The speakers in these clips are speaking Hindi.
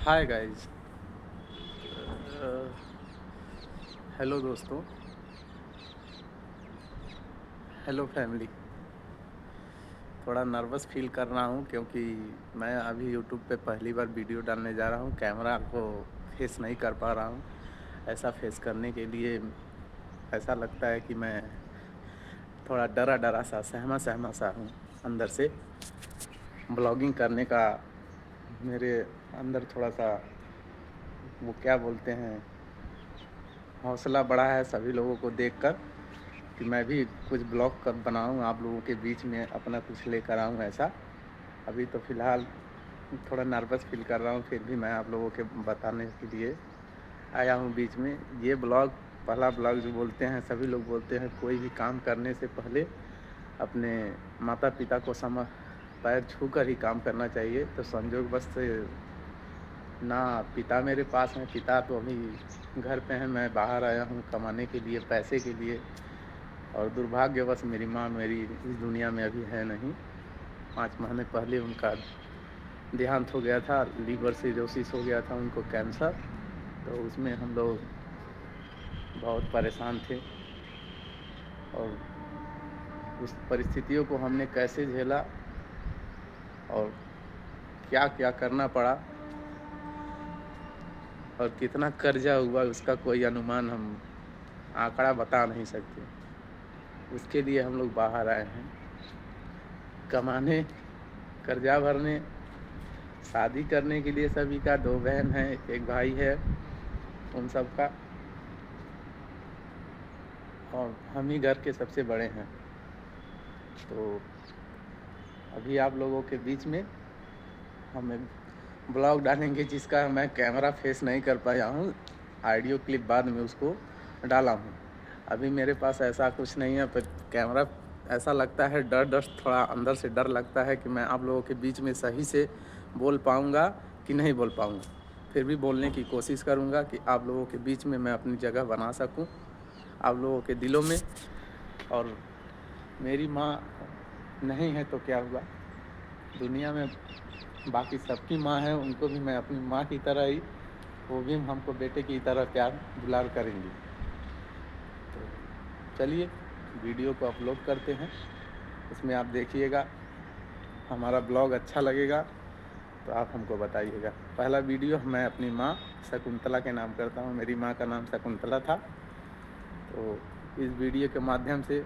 Hi guys. हेलो दोस्तों, हेलो फैमिली। थोड़ा नर्वस फील कर रहा हूँ क्योंकि मैं अभी यूट्यूब पे पहली बार वीडियो डालने जा रहा हूँ। कैमरा को फेस नहीं कर पा रहा हूँ। ऐसा फेस करने के लिए ऐसा लगता है कि मैं थोड़ा डरा डरा सा सहमा सहमा सा हूँ अंदर से। ब्लॉगिंग करने का मेरे अंदर थोड़ा सा वो क्या बोलते हैं, हौसला बढ़ा है सभी लोगों को देखकर कि मैं भी कुछ ब्लॉग कर बनाऊँ, आप लोगों के बीच में अपना कुछ लेकर आऊँ ऐसा। अभी तो फ़िलहाल थोड़ा नर्वस फील कर रहा हूँ, फिर भी मैं आप लोगों के बताने के लिए आया हूँ बीच में। ये ब्लॉग पहला ब्लॉग जो बोलते हैं, सभी लोग बोलते हैं कोई भी काम करने से पहले अपने माता पिता को पैर छू कर ही काम करना चाहिए। तो संजोगवश से ना पिता मेरे पास हैं, पिता तो अभी घर पे हैं, मैं बाहर आया हूँ कमाने के लिए, पैसे के लिए। और दुर्भाग्यवश मेरी माँ मेरी इस दुनिया में अभी है नहीं। 5 महीने पहले उनका देहांत हो गया था, लीवर सिरोसिस हो गया था उनको, कैंसर। तो उसमें हम लोग बहुत परेशान थे और उस परिस्थितियों को हमने कैसे झेला और क्या क्या करना पड़ा और कितना कर्जा हुआ, उसका कोई अनुमान हम आंकड़ा बता नहीं सकते। उसके लिए हम लोग बाहर आए हैं कमाने, कर्जा भरने, शादी करने के लिए। सभी का 2 बहन है, 1 भाई है, उन सब का, और हम ही घर के सबसे बड़े हैं। तो अभी आप लोगों के बीच में हम एक ब्लॉग डालेंगे जिसका मैं कैमरा फेस नहीं कर पाया हूँ। ऑडियो क्लिप बाद में उसको डाला हूँ। अभी मेरे पास ऐसा कुछ नहीं है, पर कैमरा ऐसा लगता है, डर डर थोड़ा अंदर से डर लगता है कि मैं आप लोगों के बीच में सही से बोल पाऊँगा कि नहीं बोल पाऊँगा। फिर भी बोलने की कोशिश करूँगा कि आप लोगों के बीच में मैं अपनी जगह बना सकूँ आप लोगों के दिलों में। और मेरी माँ नहीं है तो क्या हुआ, दुनिया में बाकी सबकी माँ है, उनको भी मैं अपनी माँ की तरह ही, वो भी हमको बेटे की तरह प्यार दुलार करेंगी। तो चलिए वीडियो को अपलोड करते हैं, उसमें आप देखिएगा। हमारा ब्लॉग अच्छा लगेगा तो आप हमको बताइएगा। पहला वीडियो मैं अपनी माँ शकुंतला के नाम करता हूँ, मेरी माँ का नाम शकुंतला था। तो इस वीडियो के माध्यम से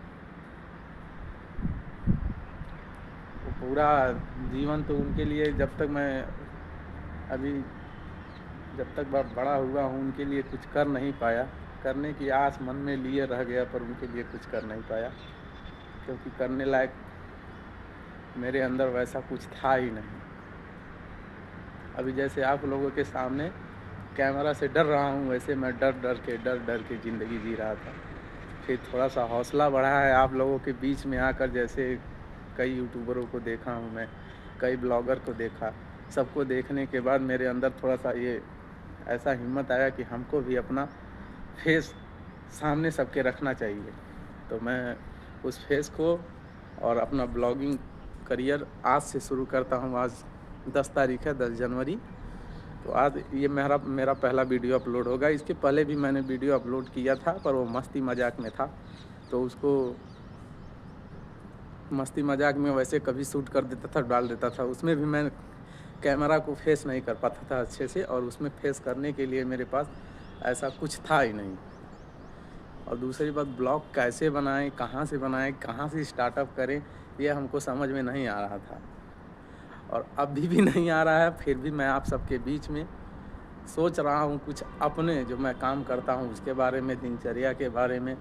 वो पूरा जीवन तो उनके लिए, जब तक मैं अभी जब तक बड़ा हुआ हूँ उनके लिए कुछ कर नहीं पाया। करने की आस मन में लिए रह गया, पर उनके लिए कुछ कर नहीं पाया क्योंकि करने लायक मेरे अंदर वैसा कुछ था ही नहीं। अभी जैसे आप लोगों के सामने कैमरा से डर रहा हूँ, वैसे मैं डर डर के ज़िंदगी जी रहा था। फिर थोड़ा सा हौसला बढ़ा है आप लोगों के बीच में आकर। जैसे कई यूट्यूबरों को देखा हूँ मैं, कई ब्लॉगर को देखा, सबको देखने के बाद मेरे अंदर थोड़ा सा ये ऐसा हिम्मत आया कि हमको भी अपना फेस सामने सबके रखना चाहिए। तो मैं उस फेस को और अपना ब्लॉगिंग करियर आज से शुरू करता हूँ। आज 10 तारीख है, 10 जनवरी। तो आज ये मेरा पहला वीडियो अपलोड होगा। इसके पहले भी मैंने वीडियो अपलोड किया था, पर वो मस्ती मजाक में था, तो उसको मस्ती मजाक में वैसे कभी शूट कर देता था, डाल देता था। उसमें भी मैं कैमरा को फेस नहीं कर पाता था अच्छे से, और उसमें फेस करने के लिए मेरे पास ऐसा कुछ था ही नहीं। और दूसरी बात, ब्लॉग कैसे बनाएं, कहाँ से स्टार्टअप करें, ये हमको समझ में नहीं आ रहा था, और अभी भी नहीं आ रहा है। फिर भी मैं आप सबके बीच में सोच रहा हूँ कुछ अपने जो मैं काम करता हूँ उसके बारे में, दिनचर्या के बारे में,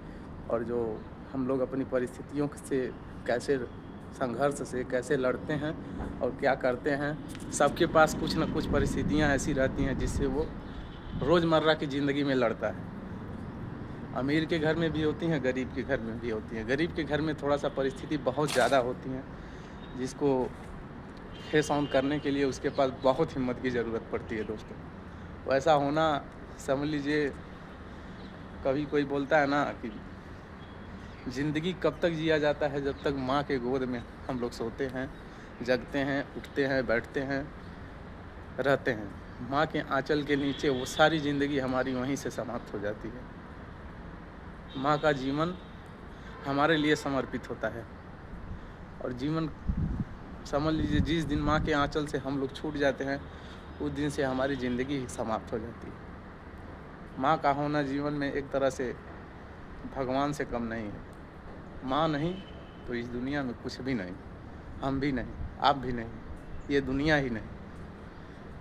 और जो हम लोग अपनी परिस्थितियों से कैसे, संघर्ष से कैसे लड़ते हैं और क्या करते हैं। सबके पास कुछ ना कुछ परिस्थितियाँ ऐसी रहती हैं जिससे वो रोज़मर्रा की ज़िंदगी में लड़ता है। अमीर के घर में भी होती हैं, गरीब के घर में भी होती हैं। गरीब के घर में थोड़ा सा परिस्थिति बहुत ज़्यादा होती हैं, जिसको फेस ऑन करने के लिए उसके पास बहुत हिम्मत की ज़रूरत पड़ती है दोस्तों। वैसा होना, समझ लीजिए, कभी कोई बोलता है ना कि ज़िंदगी कब तक जिया जाता है, जब तक माँ के गोद में हम लोग सोते हैं, जगते हैं, उठते हैं, बैठते हैं, रहते हैं। माँ के आँचल के नीचे वो सारी ज़िंदगी हमारी वहीं से समाप्त हो जाती है। माँ का जीवन हमारे लिए समर्पित होता है और जीवन समझ लीजिए जिस दिन माँ के आँचल से हम लोग छूट जाते हैं उस दिन से हमारी ज़िंदगी ही समाप्त हो जाती है। माँ का होना जीवन में एक तरह से भगवान से कम नहीं है। माँ नहीं तो इस दुनिया में कुछ भी नहीं, हम भी नहीं, आप भी नहीं, ये दुनिया ही नहीं।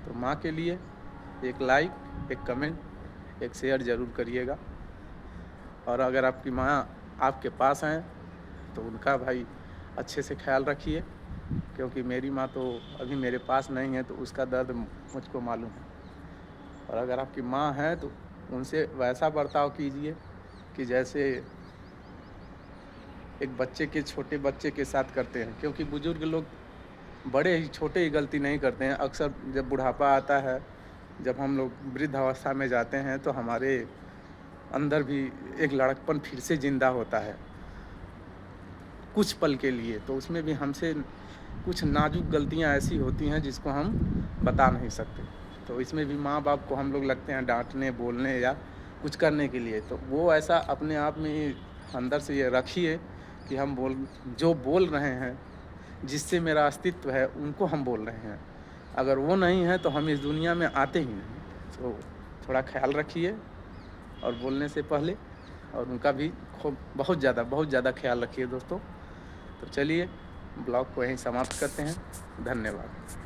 तो माँ के लिए एक लाइक, एक कमेंट, एक शेयर ज़रूर करिएगा। और अगर आपकी माँ आपके पास हैं तो उनका भाई अच्छे से ख्याल रखिए, क्योंकि मेरी माँ तो अभी मेरे पास नहीं है तो उसका दर्द मुझको मालूम है। और अगर आपकी माँ है तो उनसे वैसा बर्ताव कीजिए कि जैसे एक बच्चे के छोटे बच्चे के साथ करते हैं, क्योंकि बुजुर्ग लोग बड़े ही छोटे ही गलती नहीं करते हैं। अक्सर जब बुढ़ापा आता है, जब हम लोग वृद्ध अवस्था में जाते हैं तो हमारे अंदर भी एक लड़कपन फिर से ज़िंदा होता है कुछ पल के लिए। तो उसमें भी हमसे कुछ नाजुक गलतियां ऐसी होती हैं जिसको हम बता नहीं सकते। तो इसमें भी माँ बाप को हम लोग लगते हैं डांटने, बोलने या कुछ करने के लिए। तो वो ऐसा अपने आप में ही अंदर से ये रखिए कि हम जो बोल रहे हैं, जिससे मेरा अस्तित्व है, उनको हम बोल रहे हैं। अगर वो नहीं है तो हम इस दुनिया में आते ही नहीं। तो थोड़ा ख्याल रखिए और बोलने से पहले, और उनका भी खूब बहुत ज़्यादा ख्याल रखिए दोस्तों। तो चलिए ब्लॉग को यहीं समाप्त करते हैं। धन्यवाद।